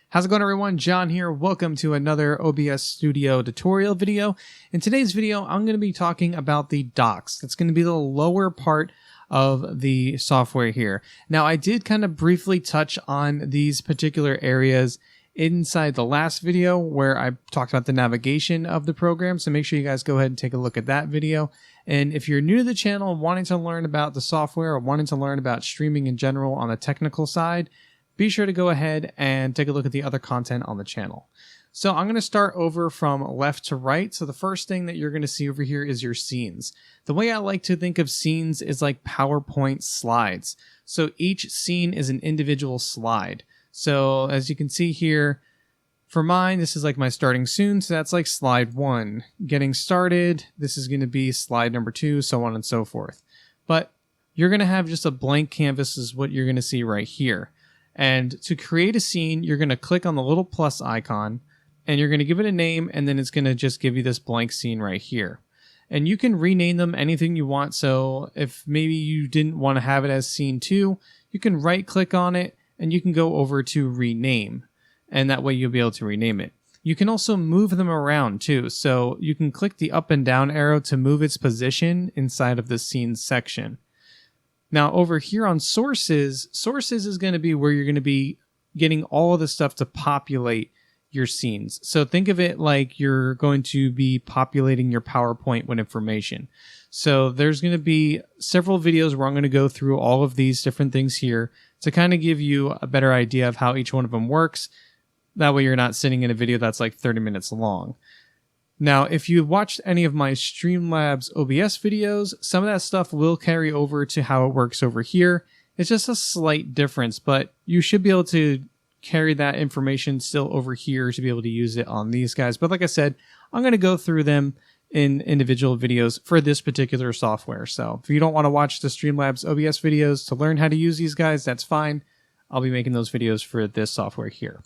How's it going, everyone? John here. Welcome to another OBS Studio tutorial video. In today's video, I'm going to be talking about the docks. That's going to be the lower part of the software here. Now, I did kind of briefly touch on these particular areas inside the last video where I talked about the navigation of the program, so make sure you guys go ahead and take a look at that video. And if you're new to the channel, wanting to learn about the software or wanting to learn about streaming in general on the technical side, be sure to go ahead and take a look at the other content on the channel. So I'm going to start over from left to right. So the first thing that you're going to see over here is your scenes. The way I like to think of scenes is like PowerPoint slides. So each scene is an individual slide. So as you can see here, for mine, this is like my starting soon. So that's like slide 1. Getting started, this is going to be slide number 2, so on and so forth. But you're going to have just a blank canvas is what you're going to see right here. And to create a scene, you're going to click on the little plus icon and you're going to give it a name, and then it's going to just give you this blank scene right here. And you can rename them anything you want. So if maybe you didn't want to have it as scene 2, you can right click on it and you can go over to rename. And that way you'll be able to rename it. You can also move them around too. So you can click the up and down arrow to move its position inside of the scene section. Now over here on sources is going to be where you're going to be getting all of the stuff to populate your scenes. So think of it like you're going to be populating your PowerPoint with information. So there's going to be several videos where I'm going to go through all of these different things here to kind of give you a better idea of how each one of them works. That way you're not sitting in a video that's like 30 minutes long. Now, if you've watched any of my Streamlabs OBS videos, some of that stuff will carry over to how it works over here. It's just a slight difference, but you should be able to carry that information still over here to be able to use it on these guys. But like I said, I'm going to go through them in individual videos for this particular software. So if you don't want to watch the Streamlabs OBS videos to learn how to use these guys, that's fine. I'll be making those videos for this software here.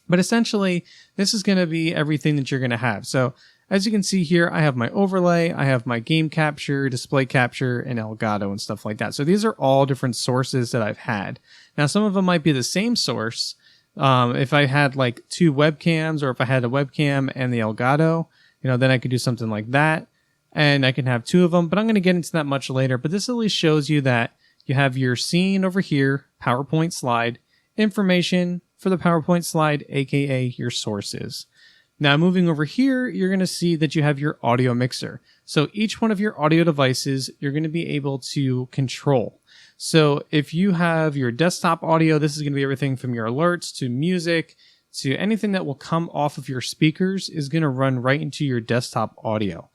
But essentially, this is going to be everything that you're going to have. So as you can see here, I have my overlay, I have my game capture, display capture, and Elgato and stuff like that. So these are all different sources that I've had. Now, some of them might be the same source. If I had like 2 webcams, or if I had a webcam and the Elgato, then I could do something like that. And I can have 2 of them, but I'm going to get into that much later. But this at least shows you that you have your scene over here, PowerPoint slide, information for the PowerPoint slide, aka your sources. Now moving over here, you're going to see that you have your audio mixer. So each one of your audio devices, you're going to be able to control. So if you have your desktop audio, this is going to be everything from your alerts to music to anything that will come off of your speakers is going to run right into your desktop audio.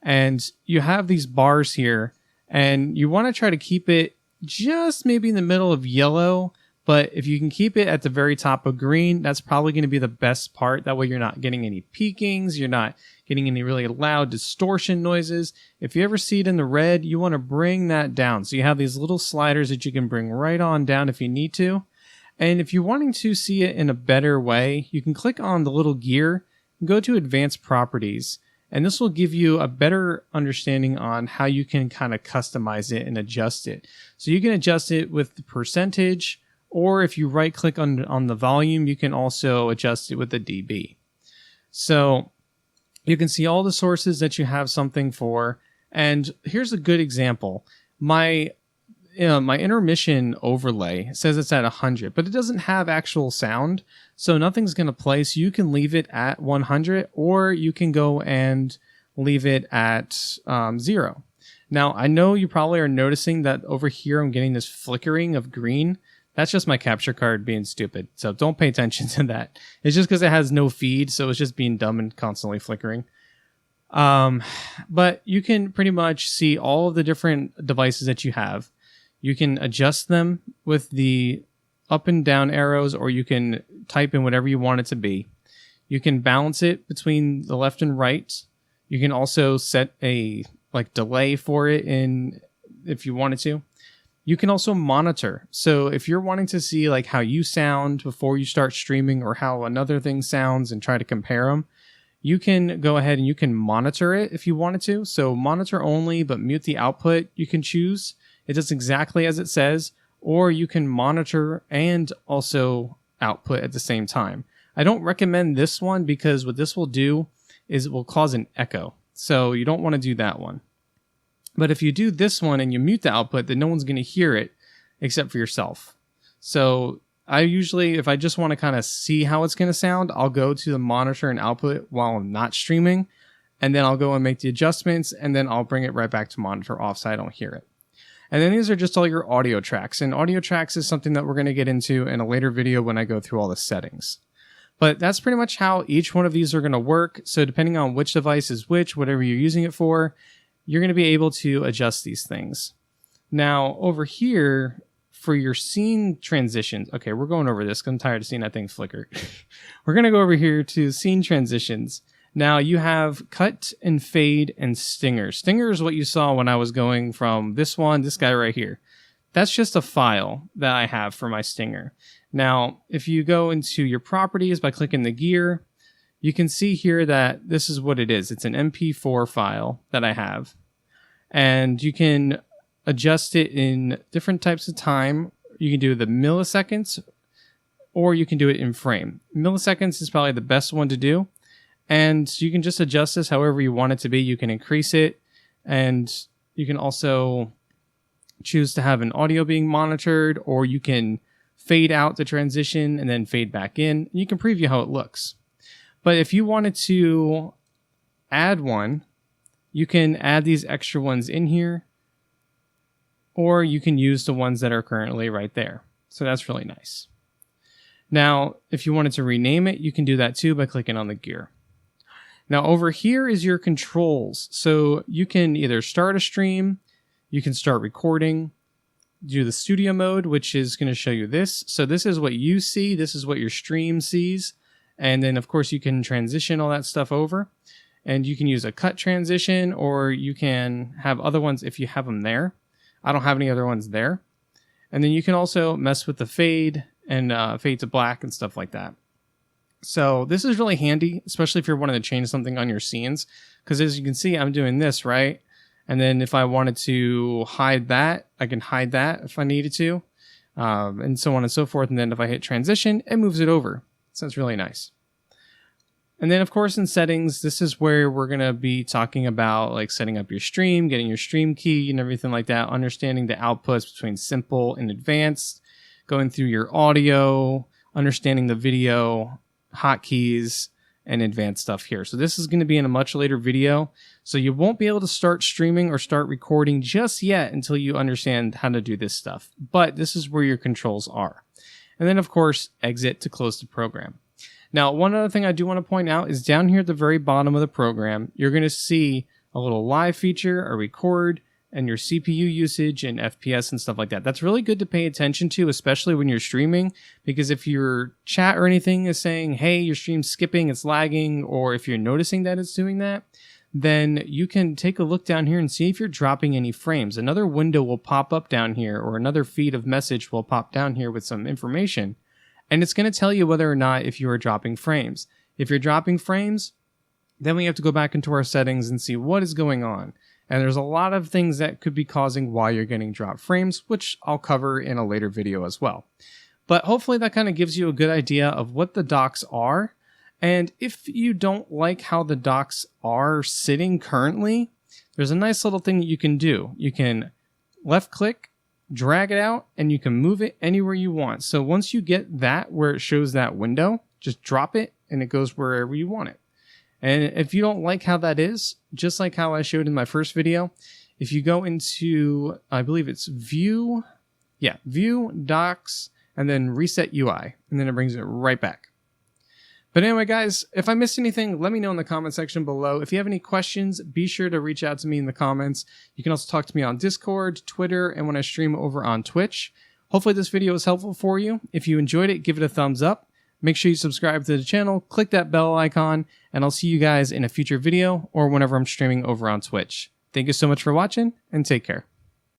And you have these bars here, and you want to try to keep it just maybe in the middle of yellow. But if you can keep it at the very top of green, that's probably going to be the best part. That way you're not getting any peakings, you're not getting any really loud distortion noises. If you ever see it in the red, you want to bring that down. So you have these little sliders that you can bring right on down if you need to. And if you're wanting to see it in a better way, you can click on the little gear and go to Advanced Properties. And this will give you a better understanding on how you can kind of customize it and adjust it. So you can adjust it with the percentage, or if you right click on the volume, you can also adjust it with the dB. So you can see all the sources that you have something for. And here's a good example. My intermission overlay says it's at 100, but it doesn't have actual sound. So nothing's going to play. So you can leave it at 100, or you can go and leave it at 0. Now, I know you probably are noticing that over here I'm getting this flickering of green. That's just my capture card being stupid, so don't pay attention to that. It's just because it has no feed, so it's just being dumb and constantly flickering. But you can pretty much see all of the different devices that you have. You can adjust them with the up and down arrows, or you can type in whatever you want it to be. You can balance it between the left and right. You can also set a delay for it if you wanted to. You can also monitor. So if you're wanting to see how you sound before you start streaming, or how another thing sounds, and try to compare them, you can go ahead and you can monitor it if you wanted to. So monitor only, but mute the output, you can choose. It does exactly as it says. Or you can monitor and also output at the same time. I don't recommend this one because what this will do is it will cause an echo. So you don't want to do that one. But if you do this one and you mute the output, then no one's going to hear it except for yourself. So I usually, if I just want to kind of see how it's going to sound, I'll go to the monitor and output while I'm not streaming, and then I'll go and make the adjustments, and then I'll bring it right back to monitor off so I don't hear it. And then these are just all your audio tracks, and audio tracks is something that we're going to get into in a later video when I go through all the settings. But that's pretty much how each one of these are going to work. So depending on which device is which, whatever you're using it for, you're going to be able to adjust these things. Now over here, for your scene transitions, okay, we're going over this because I'm tired of seeing that thing flicker. We're going to go over here to scene transitions. Now you have cut and fade and stinger. Stinger is what you saw when I was going from this guy right here. That's just a file that I have for my stinger. Now, if you go into your properties by clicking the gear, you can see here that this is what it is. It's an MP4 file that I have. And you can adjust it in different types of time. You can do the milliseconds, or you can do it in frame. Milliseconds is probably the best one to do. And you can just adjust this however you want it to be. You can increase it, and you can also choose to have an audio being monitored, or you can fade out the transition and then fade back in. You can preview how it looks. But if you wanted to add one, you can add these extra ones in here, or you can use the ones that are currently right there. So that's really nice. Now, if you wanted to rename it, you can do that too by clicking on the gear. Now over here is your controls. So you can either start a stream, you can start recording, do the studio mode, which is going to show you this. So this is what you see. This is what your stream sees. And then of course you can transition all that stuff over, and you can use a cut transition, or you can have other ones if you have them there. I don't have any other ones there. And then you can also mess with the fade and fade to black and stuff like that. So this is really handy, especially if you're wanting to change something on your scenes, because as you can see, I'm doing this, right? And then if I wanted to hide that, I can hide that if I needed to, and so on and so forth. And then if I hit transition, it moves it over. So it's really nice. And then of course in settings, this is where we're going to be talking about like setting up your stream, getting your stream key and everything like that, understanding the outputs between simple and advanced, going through your audio, understanding the video, hotkeys, and advanced stuff here. So this is going to be in a much later video. So you won't be able to start streaming or start recording just yet until you understand how to do this stuff. But this is where your controls are. And then of course, exit to close the program. Now, one other thing I do want to point out is down here at the very bottom of the program, you're going to see a little live feature, a record, and your CPU usage and FPS and stuff like that. That's really good to pay attention to, especially when you're streaming, because if your chat or anything is saying, hey, your stream's skipping, it's lagging, or if you're noticing that it's doing that, then you can take a look down here and see if you're dropping any frames. Another window will pop up down here, or another feed of message will pop down here with some information, and it's going to tell you whether or not if you are dropping frames. If you're dropping frames, then we have to go back into our settings and see what is going on. And there's a lot of things that could be causing why you're getting dropped frames, which I'll cover in a later video as well. But hopefully that kind of gives you a good idea of what the docks are. And if you don't like how the docks are sitting currently, there's a nice little thing that you can do. You can left click, drag it out, and you can move it anywhere you want. So once you get that where it shows that window, just drop it and it goes wherever you want it. And if you don't like how that is, just like how I showed in my first video, if you go into, I believe it's view, docks, and then reset UI, and then it brings it right back. But anyway, guys, if I missed anything, let me know in the comment section below. If you have any questions, be sure to reach out to me in the comments. You can also talk to me on Discord, Twitter, and when I stream over on Twitch. Hopefully this video was helpful for you. If you enjoyed it, give it a thumbs up. Make sure you subscribe to the channel, click that bell icon, and I'll see you guys in a future video or whenever I'm streaming over on Twitch. Thank you so much for watching, and take care.